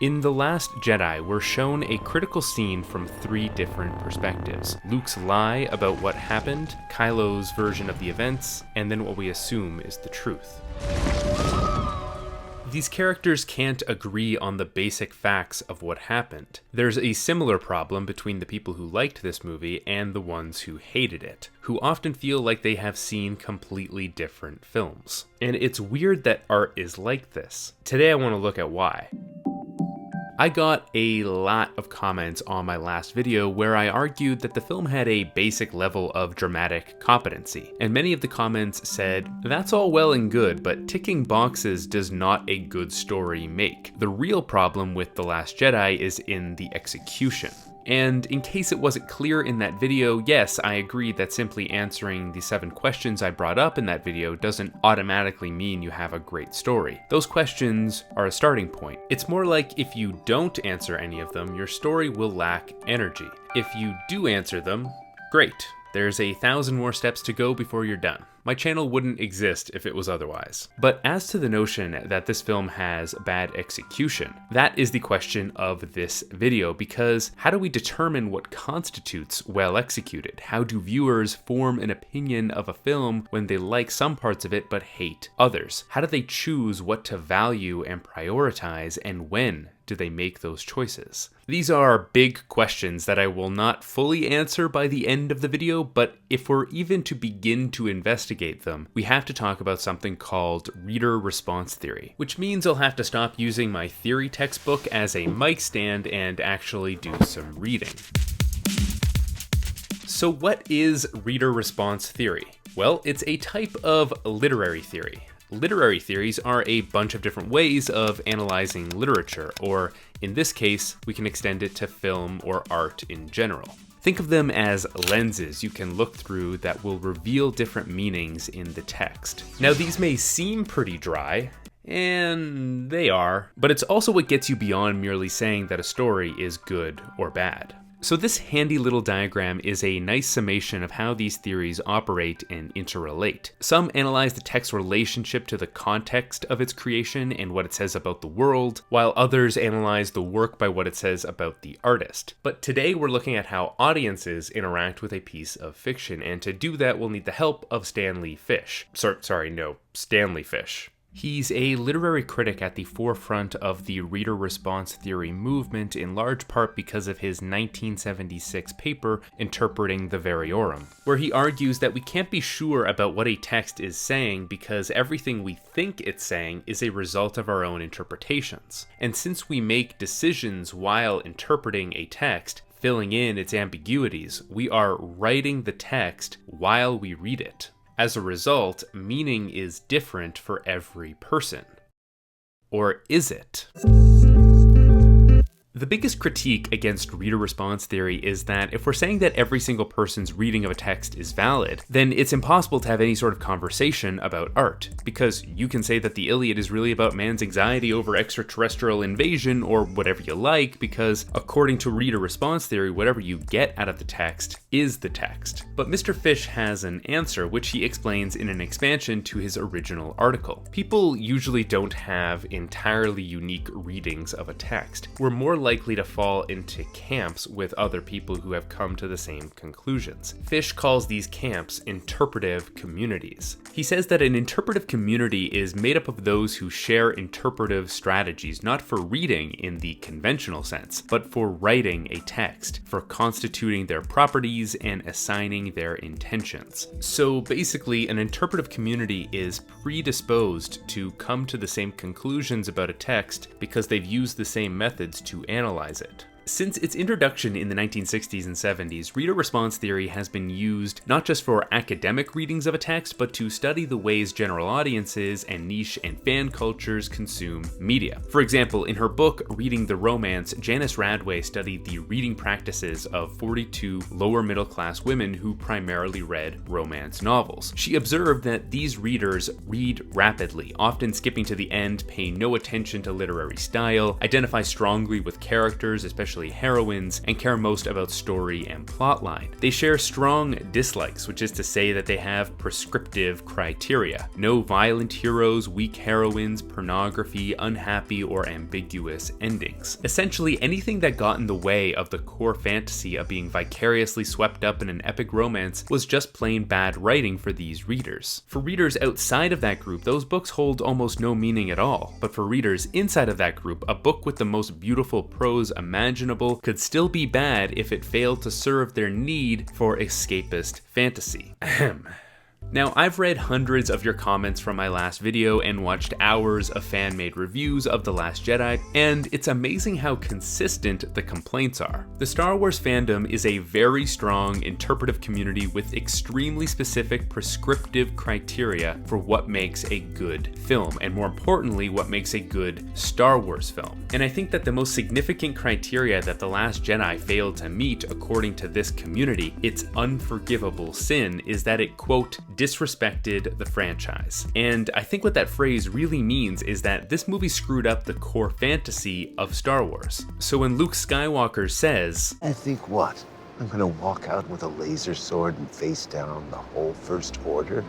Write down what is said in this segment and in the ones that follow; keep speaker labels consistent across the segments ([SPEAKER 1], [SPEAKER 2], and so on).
[SPEAKER 1] In The Last Jedi, we're shown a critical scene from 3 different perspectives. Luke's lie about what happened, Kylo's version of the events, and then what we assume is the truth. These characters can't agree on the basic facts of what happened. There's a similar problem between the people who liked this movie and the ones who hated it, who often feel like they have seen completely different films. And it's weird that art is like this. Today I want to look at why. I got a lot of comments on my last video where I argued that the film had a basic level of dramatic competency, and many of the comments said, that's all well and good, but ticking boxes does not a good story make. The real problem with The Last Jedi is in the execution. And in case it wasn't clear in that video, yes, I agree that simply answering the 7 questions I brought up in that video doesn't automatically mean you have a great story. Those questions are a starting point. It's more like if you don't answer any of them, your story will lack energy. If you do answer them, great. There's 1,000 more steps to go before you're done. My channel wouldn't exist if it was otherwise. But as to the notion that this film has bad execution, that is the question of this video, because how do we determine what constitutes well executed? How do viewers form an opinion of a film when they like some parts of it but hate others? How do they choose what to value and prioritize, and when do they make those choices? These are big questions that I will not fully answer by the end of the video, but if we're even to begin to investigate them, we have to talk about something called reader response theory, which means I'll have to stop using my theory textbook as a mic stand and actually do some reading. So what is reader response theory? Well, it's a type of literary theory. Literary theories are a bunch of different ways of analyzing literature, or in this case, we can extend it to film or art in general. Think of them as lenses you can look through that will reveal different meanings in the text. Now, these may seem pretty dry, and they are, but it's also what gets you beyond merely saying that a story is good or bad. So this handy little diagram is a nice summation of how these theories operate and interrelate. Some analyze the text's relationship to the context of its creation and what it says about the world, while others analyze the work by what it says about the artist. But today we're looking at how audiences interact with a piece of fiction, and to do that we'll need the help of Stanley Fish. Stanley Fish. He's a literary critic at the forefront of the reader response theory movement, in large part because of his 1976 paper, Interpreting the Variorum, where he argues that we can't be sure about what a text is saying because everything we think it's saying is a result of our own interpretations. And since we make decisions while interpreting a text, filling in its ambiguities, we are writing the text while we read it. As a result, meaning is different for every person. Or is it? The biggest critique against reader response theory is that if we're saying that every single person's reading of a text is valid, then it's impossible to have any sort of conversation about art, because you can say that the Iliad is really about man's anxiety over extraterrestrial invasion or whatever you like, because according to reader response theory, whatever you get out of the text is the text. But Mr. Fish has an answer, which he explains in an expansion to his original article. People usually don't have entirely unique readings of a text. We're more likely to fall into camps with other people who have come to the same conclusions. Fish calls these camps interpretive communities. He says that an interpretive community is made up of those who share interpretive strategies, not for reading in the conventional sense, but for writing a text, for constituting their properties and assigning their intentions. So basically, an interpretive community is predisposed to come to the same conclusions about a text because they've used the same methods to analyze it. Since its introduction in the 1960s and 70s, reader response theory has been used not just for academic readings of a text, but to study the ways general audiences and niche and fan cultures consume media. For example, in her book, Reading the Romance, Janice Radway studied the reading practices of 42 lower middle class women who primarily read romance novels. She observed that these readers read rapidly, often skipping to the end, pay no attention to literary style, identify strongly with characters, especially especially heroines, and care most about story and plotline. They share strong dislikes, which is to say that they have prescriptive criteria. No violent heroes, weak heroines, pornography, unhappy or ambiguous endings. Essentially anything that got in the way of the core fantasy of being vicariously swept up in an epic romance was just plain bad writing for these readers. For readers outside of that group, those books hold almost no meaning at all, but for readers inside of that group, a book with the most beautiful prose imaginable could still be bad if it failed to serve their need for escapist fantasy. Ahem. Now, I've read hundreds of your comments from my last video and watched hours of fan-made reviews of The Last Jedi, and it's amazing how consistent the complaints are. The Star Wars fandom is a very strong interpretive community with extremely specific prescriptive criteria for what makes a good film, and more importantly, what makes a good Star Wars film. And I think that the most significant criteria that The Last Jedi failed to meet, according to this community, its unforgivable sin, is that it, quote, disrespected the franchise. And I think what that phrase really means is that this movie screwed up the core fantasy of Star Wars. So when Luke Skywalker says,
[SPEAKER 2] I think what? I'm gonna walk out with a laser sword and face down the whole First Order?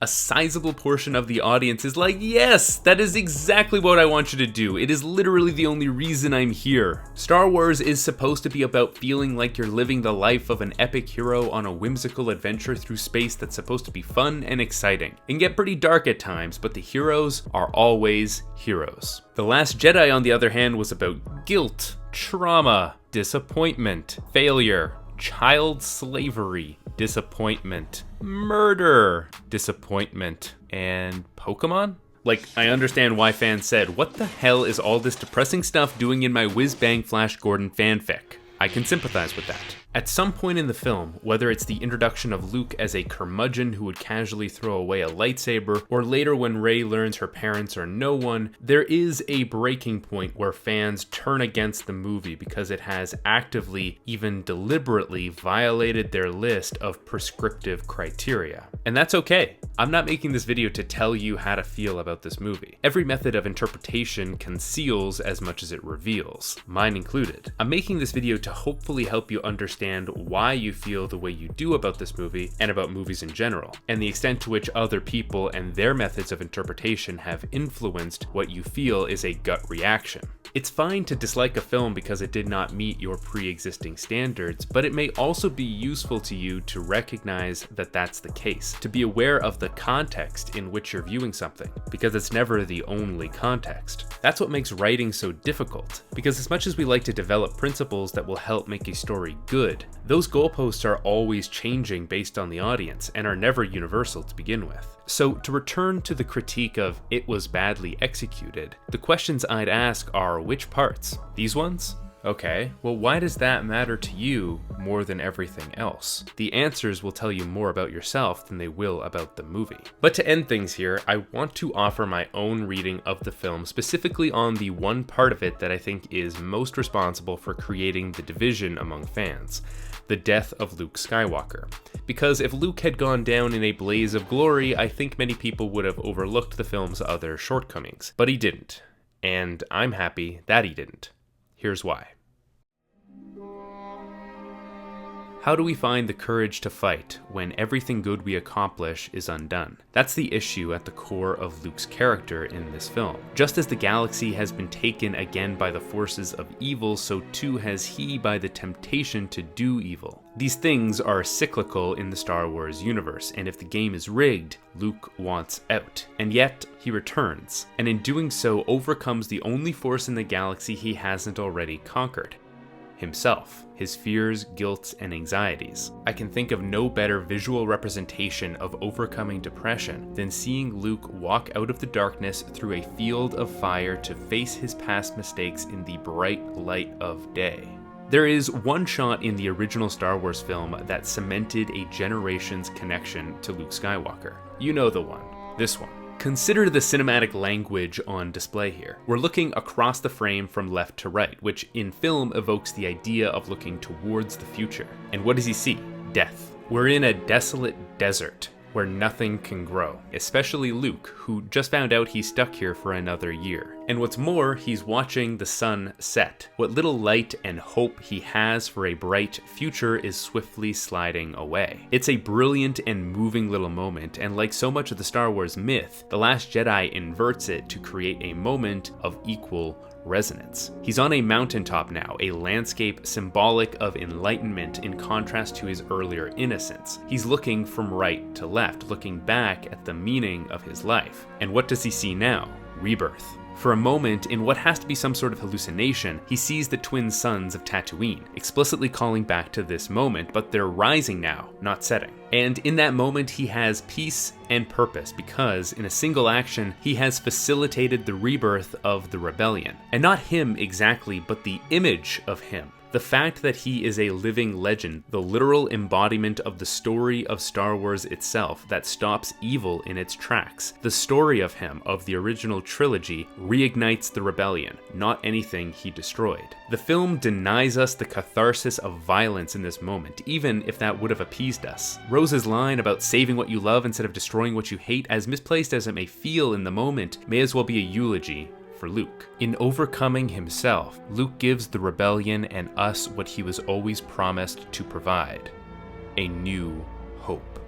[SPEAKER 1] a sizable portion of the audience is like, yes, that is exactly what I want you to do. It is literally the only reason I'm here. Star Wars is supposed to be about feeling like you're living the life of an epic hero on a whimsical adventure through space that's supposed to be fun and exciting. It can get pretty dark at times, but the heroes are always heroes. The Last Jedi, on the other hand, was about guilt, trauma, disappointment, failure, child slavery, disappointment, murder, disappointment, and Pokemon? Like, I understand why fans said, what the hell is all this depressing stuff doing in my whiz-bang Flash Gordon fanfic? I can sympathize with that. At some point in the film, whether it's the introduction of Luke as a curmudgeon who would casually throw away a lightsaber, or later when Rey learns her parents are no one, there is a breaking point where fans turn against the movie because it has actively, even deliberately, violated their list of prescriptive criteria. And that's okay. I'm not making this video to tell you how to feel about this movie. Every method of interpretation conceals as much as it reveals, mine included. I'm making this video to hopefully help you understand why you feel the way you do about this movie and about movies in general, and the extent to which other people and their methods of interpretation have influenced what you feel is a gut reaction. It's fine to dislike a film because it did not meet your pre-existing standards, but it may also be useful to you to recognize that that's the case, to be aware of the context in which you're viewing something, because it's never the only context. That's what makes writing so difficult, because as much as we like to develop principles that will help make a story good, those goalposts are always changing based on the audience and are never universal to begin with. So to return to the critique of it was badly executed, the questions I'd ask are which parts? These ones? Okay, well why does that matter to you more than everything else? The answers will tell you more about yourself than they will about the movie. But to end things here, I want to offer my own reading of the film, specifically on the one part of it that I think is most responsible for creating the division among fans: the death of Luke Skywalker. Because if Luke had gone down in a blaze of glory, I think many people would have overlooked the film's other shortcomings. But he didn't. And I'm happy that he didn't. Here's why. How do we find the courage to fight when everything good we accomplish is undone? That's the issue at the core of Luke's character in this film. Just as the galaxy has been taken again by the forces of evil, so too has he by the temptation to do evil. These things are cyclical in the Star Wars universe, and if the game is rigged, Luke wants out. And yet, he returns, and in doing so overcomes the only force in the galaxy he hasn't already conquered: himself, his fears, guilt, and anxieties. I can think of no better visual representation of overcoming depression than seeing Luke walk out of the darkness through a field of fire to face his past mistakes in the bright light of day. There is one shot in the original Star Wars film that cemented a generation's connection to Luke Skywalker. You know the one, this one. Consider the cinematic language on display here. We're looking across the frame from left to right, which in film evokes the idea of looking towards the future. And what does he see? Death. We're in a desolate desert where nothing can grow, especially Luke, who just found out he's stuck here for another year. And what's more, he's watching the sun set. What little light and hope he has for a bright future is swiftly sliding away. It's a brilliant and moving little moment, and like so much of the Star Wars myth, The Last Jedi inverts it to create a moment of equal resonance. He's on a mountaintop now, a landscape symbolic of enlightenment in contrast to his earlier innocence. He's looking from right to left, looking back at the meaning of his life. And what does he see now? Rebirth. For a moment, in what has to be some sort of hallucination, he sees the twin suns of Tatooine, explicitly calling back to this moment, but they're rising now, not setting. And in that moment, he has peace and purpose because, in a single action, he has facilitated the rebirth of the rebellion. And not him exactly, but the image of him. The fact that he is a living legend, the literal embodiment of the story of Star Wars itself that stops evil in its tracks. The story of him, of the original trilogy, reignites the rebellion, not anything he destroyed. The film denies us the catharsis of violence in this moment, even if that would have appeased us. Rose's line about saving what you love instead of destroying what you hate, as misplaced as it may feel in the moment, may as well be a eulogy for Luke. In overcoming himself, Luke gives the rebellion and us what he was always promised to provide: a new hope.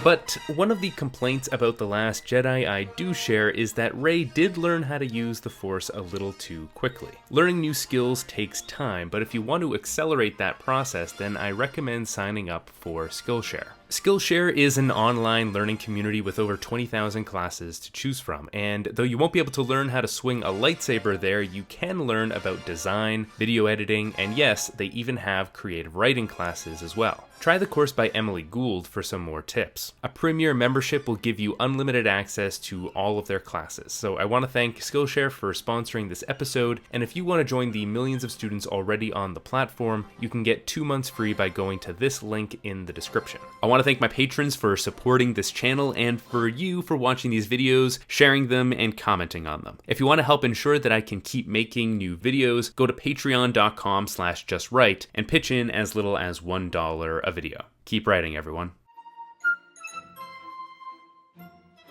[SPEAKER 1] But one of the complaints about The Last Jedi I do share is that Rey did learn how to use the Force a little too quickly. Learning new skills takes time, but if you want to accelerate that process, then I recommend signing up for Skillshare. Skillshare is an online learning community with over 20,000 classes to choose from, and though you won't be able to learn how to swing a lightsaber there, you can learn about design, video editing, and yes, they even have creative writing classes as well. Try the course by Emily Gould for some more tips. A premier membership will give you unlimited access to all of their classes, so I want to thank Skillshare for sponsoring this episode, and if you want to join the millions of students already on the platform, you can get 2 months free by going to this link in the description. I want to thank my patrons for supporting this channel and for you for watching these videos, sharing them, and commenting on them. If you want to help ensure that I can keep making new videos, go to patreon.com/justright and pitch in as little as $1 a video. Keep writing, everyone.